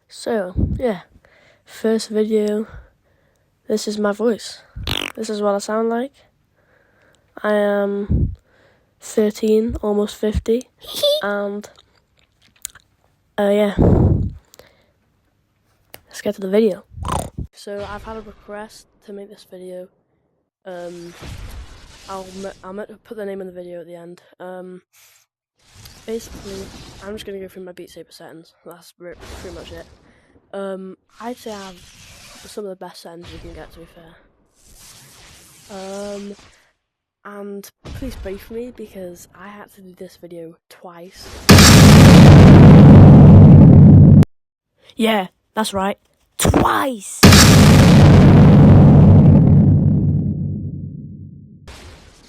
So yeah, first video. This is my voice. This is what I sound like. I am 13, almost 50, and yeah, let's get to the video. So I've had a request to make this video. I'll put the name in the video at the end. Basically, I'm just gonna go through my Beat Saber settings. That's pretty much it. I'd say I have some of the best settings you can get, to be fair. And please pray for me because I had to do this video twice. Yeah, that's right. Twice!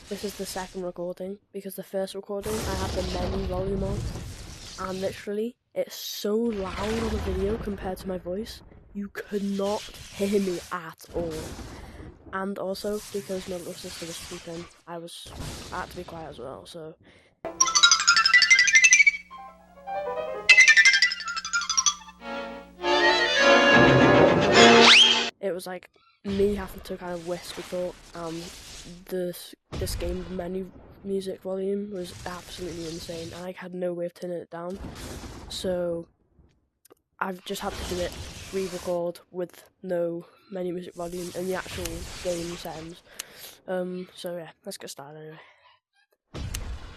This is the second recording because the first recording I had the menu volume on, and literally it's so loud on the video compared to my voice, you could not hear me at all. And also because my little sister was sleeping, I had to be quiet as well, so it was like me having to kind of whisper thought. This game menu music volume was absolutely insane, and I had no way of turning it down, so I've just had to do it re-record with no menu music volume and the actual game settings. So yeah, let's get started anyway.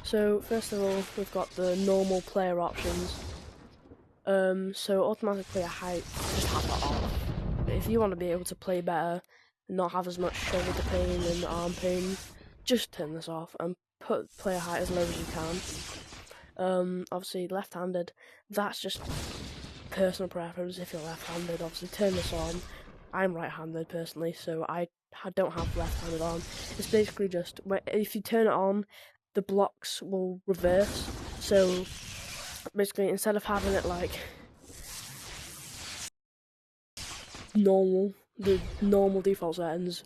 So first of all, we've got the normal player options. So automatic player height, just have that off. But if you want to be able to play better and not have as much shoulder pain and arm pain, just turn this off and put player height as low as you can. Obviously left-handed, that's just personal preference. If you're left-handed, obviously turn this on. I'm right-handed personally, so I don't have left-handed on. It's basically just, if you turn it on, the blocks will reverse. So basically, instead of having it like the normal default settings,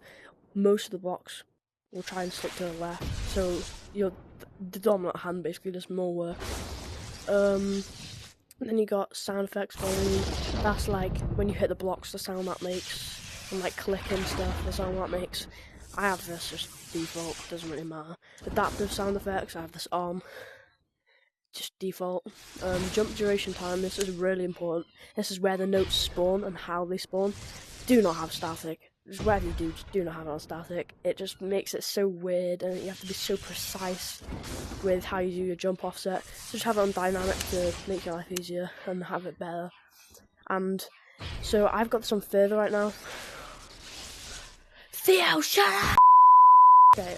most of the blocks will try and stick to the left. So the dominant hand basically does more work. Then you got sound effects volume. That's like when you hit the blocks, the sound that makes, and like clicking stuff, the sound that makes. I have this just default, doesn't really matter. Adaptive sound effects, I have this on, just default. Jump duration time, this is really important. This is where the notes spawn and how they spawn. Do not have static. Just whatever you do, just do not have it on static. It just makes it so weird, and you have to be so precise with how you do your jump offset. So just have it on dynamic to make your life easier and have it better. And so I've got this on further right now. Theo, shut up! Okay,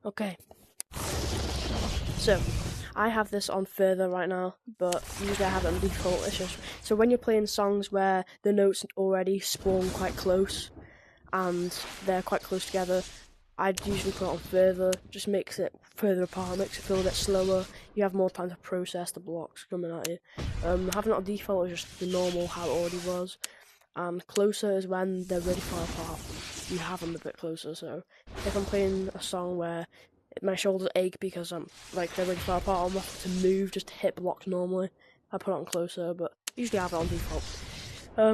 okay. So I have this on further right now, but usually I have it on default. It's just so when you're playing songs where the notes already spawn quite close and they're quite close together, I'd usually put it on further. Just makes it further apart, makes it feel a bit slower. You have more time to process the blocks coming at you. Having it on default is just the normal how it already was. And closer is when they're really far apart. You have them a bit closer. So if I'm playing a song where my shoulders ache because they're really far apart, I'm have to move just to hit blocks normally, I put it on closer, but usually I have it on default.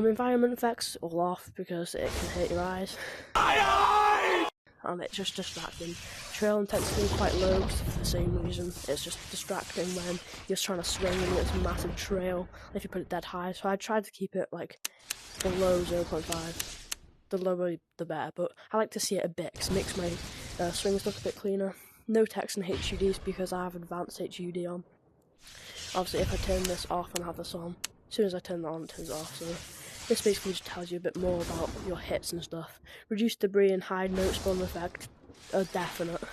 Environment effects all off because it can hurt your eyes. And it's just distracting. Trail intensity quite low for the same reason. It's just distracting when you're trying to swing and it's a massive trail if you put it dead high. So I tried to keep it like below 0.5. The lower the better, but I like to see it a bit because it makes my swings look a bit cleaner. No text in HUDs because I have advanced HUD on. Obviously if I turn this off and have this on, as soon as I turn that on it turns it off, so this basically just tells you a bit more about your hits and stuff. Reduce debris and hide note spawn effect are definite,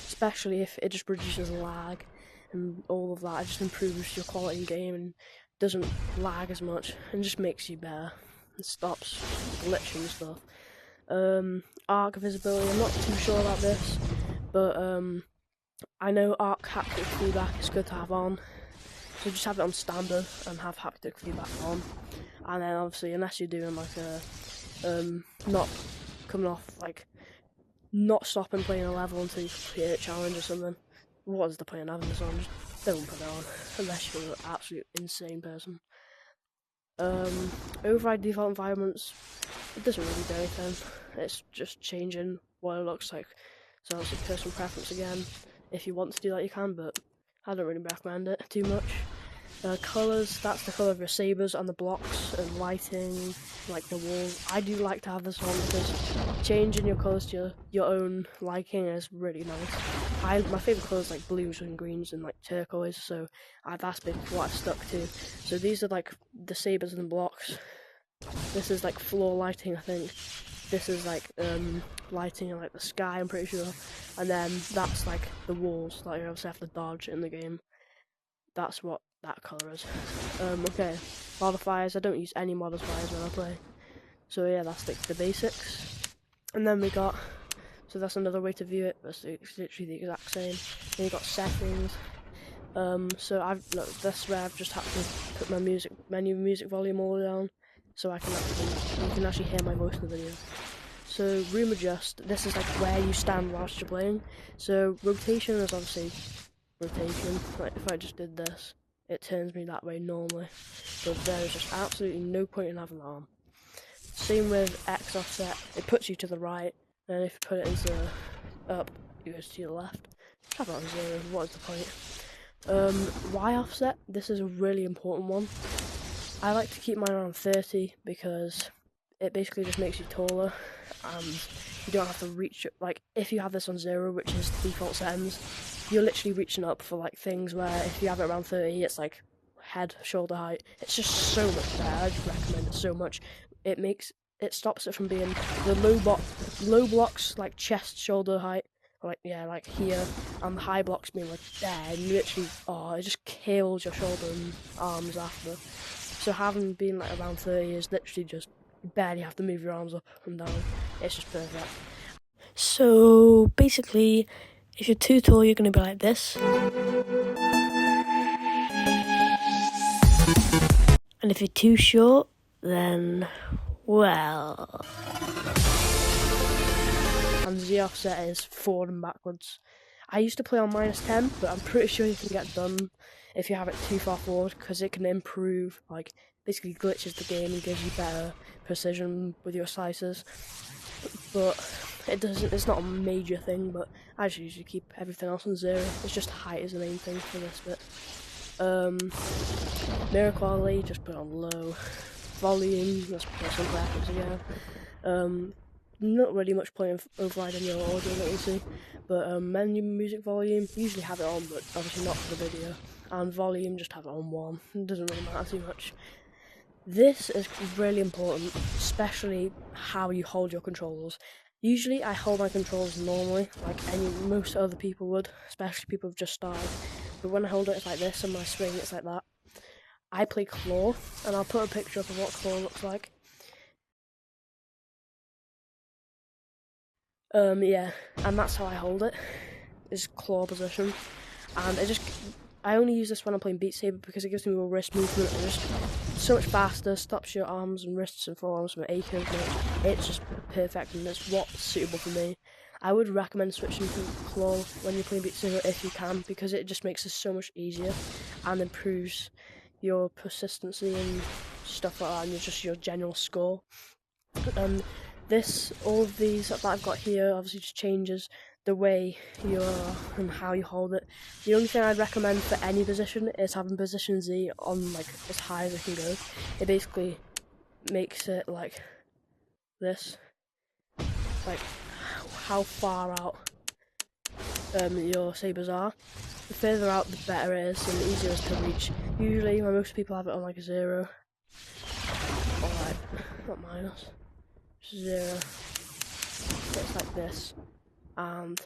especially if it just reduces lag and all of that. It just improves your quality in game and doesn't lag as much and just makes you better and stops glitching stuff. Arc visibility, I'm not too sure about this, but I know arc haptic feedback is good to have on. So just have it on standard and have haptic feedback on. And then obviously, unless you're doing like a, not coming off like not stopping playing a level until you complete a challenge or something. What is the point of having this on? Just don't put it on, unless you're an absolute insane person. Override default environments, it doesn't really do anything. It's just changing what it looks like. So it's a personal preference again. If you want to do that, you can, but I don't really recommend it too much. Colours, that's the colour of your sabers and the blocks, and lighting, like the walls. I do like to have this on because changing your colours to your own liking is really nice. My favourite colours like blues and greens and like turquoise, so that's been what I've stuck to. So these are like the sabers and the blocks. This is like floor lighting, I think. This is like lighting in like the sky, I'm pretty sure. And then that's like the walls that you obviously have to dodge in the game. That's what that colour is. Okay, modifiers, I don't use any modifiers when I play. So yeah, that's like the basics. And then we got, so that's another way to view it, it's literally the exact same. Then you got settings. So that's where I've just had to put my music volume all down, so you can actually hear my voice in the video. So room adjust, this is like where you stand whilst you're playing. So rotation is obviously rotation, like if I just did this, it turns me that way normally, but there is just absolutely no point in having that on. Same with X offset, it puts you to the right, and if you put it into up, it goes to the left. Have it on 0, what is the point? Y offset, this is a really important one. I like to keep mine around 30 because it basically just makes you taller, and you don't have to reach it. Like if you have this on 0, which is default settings, you're literally reaching up for like things where if you have it around 30, it's like head, shoulder height. It's just so much better. I just recommend it so much. It stops it from being the low blocks like chest, shoulder height, like here, and the high blocks being like there, and you literally, it just kills your shoulder and arms after. So having been like around 30 is literally just, you barely have to move your arms up and down. It's just perfect. So basically, if you're too tall, you're going to be like this. And if you're too short, then, well. And Z offset is forward and backwards. I used to play on -10, but I'm pretty sure you can get done if you have it too far forward, because it can improve, like, basically glitches the game and gives you better precision with your slices. But it's not a major thing, but I just usually keep everything else on 0. It's just height is the main thing for this bit. Mirror quality, just put on low. Volume, that's personal preference again. Not really much point of overriding your audio that you see, but menu music volume, usually have it on, but obviously not for the video. And volume, just have it on 1. It doesn't really matter too much. This is really important, especially how you hold your controllers. Usually I hold my controllers normally, like most other people would, especially people who've just started. But when I hold it, it's like this, and when I swing, it's like that. I play claw, and I'll put a picture up of what claw looks like. Yeah, and that's how I hold it, is claw position. And I only use this when I'm playing Beat Saber because it gives me more wrist movement and just so much faster, stops your arms and wrists and forearms from aching as much. It's just perfect, and it's what's suitable for me. I would recommend switching to claw when you're playing Beat Saber if you can, because it just makes it so much easier and improves your persistency and stuff like that, and just your general score. All of these that I've got here obviously just changes the way you are and how you hold it. The only thing I'd recommend for any position is having position Z on like as high as it can go. It basically makes it like this, like how far out your sabers are. The further out the better it is and the easier it is to reach. Usually when most people have it on like a 0, or like, not minus, 0. It's like this, and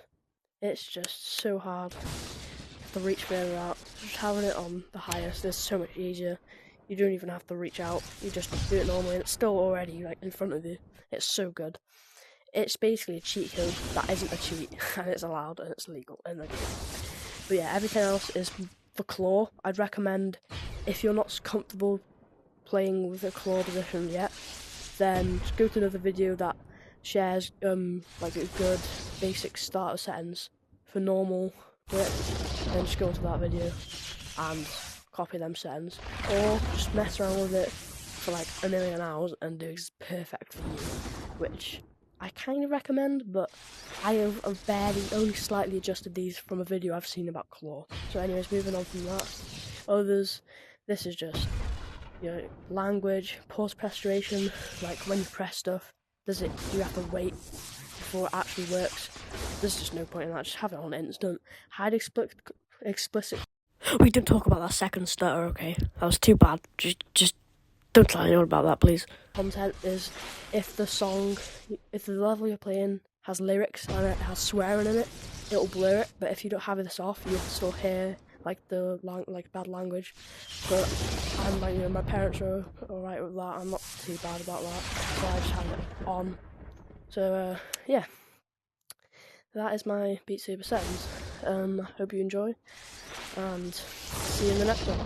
it's just so hard to reach further out. Just having it on the highest is so much easier. You don't even have to reach out, you just do it normally and it's still already like in front of you. It's so good. It's basically a cheat code that isn't a cheat, and it's allowed and it's legal in the game. But yeah, everything else is for claw. I'd recommend, if you're not comfortable playing with a claw position yet, then just go to another video that shares like a good basic starter settings for normal grip, then just go into that video and copy them settings, or just mess around with it for like a million hours and do it's perfect for you, which I kind of recommend, but I have barely, only slightly adjusted these from a video I've seen about Claw. So anyways, moving on from that, others, this is just, you know, language, pause restoration, like when you press stuff, you have to wait before it actually works. There's just no point in that, just have it on instant. Hide explicit. We didn't talk about that second stutter, okay? That was too bad. Just don't tell anyone about that, please. Content is if the level you're playing has lyrics and it has swearing in it, it'll blur it. But if you don't have this off, you'll still hear like bad language. But I'm like, you know, my parents are alright with that. I'm not too bad about that, so I just have it on. So yeah, that is my Beat Saber settings. Hope you enjoy, and see you in the next one.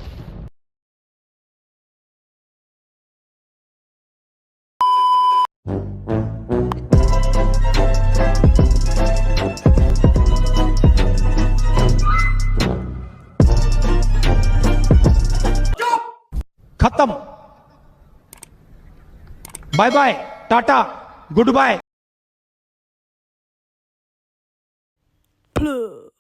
खत्म bye bye ta ta goodbye Plug.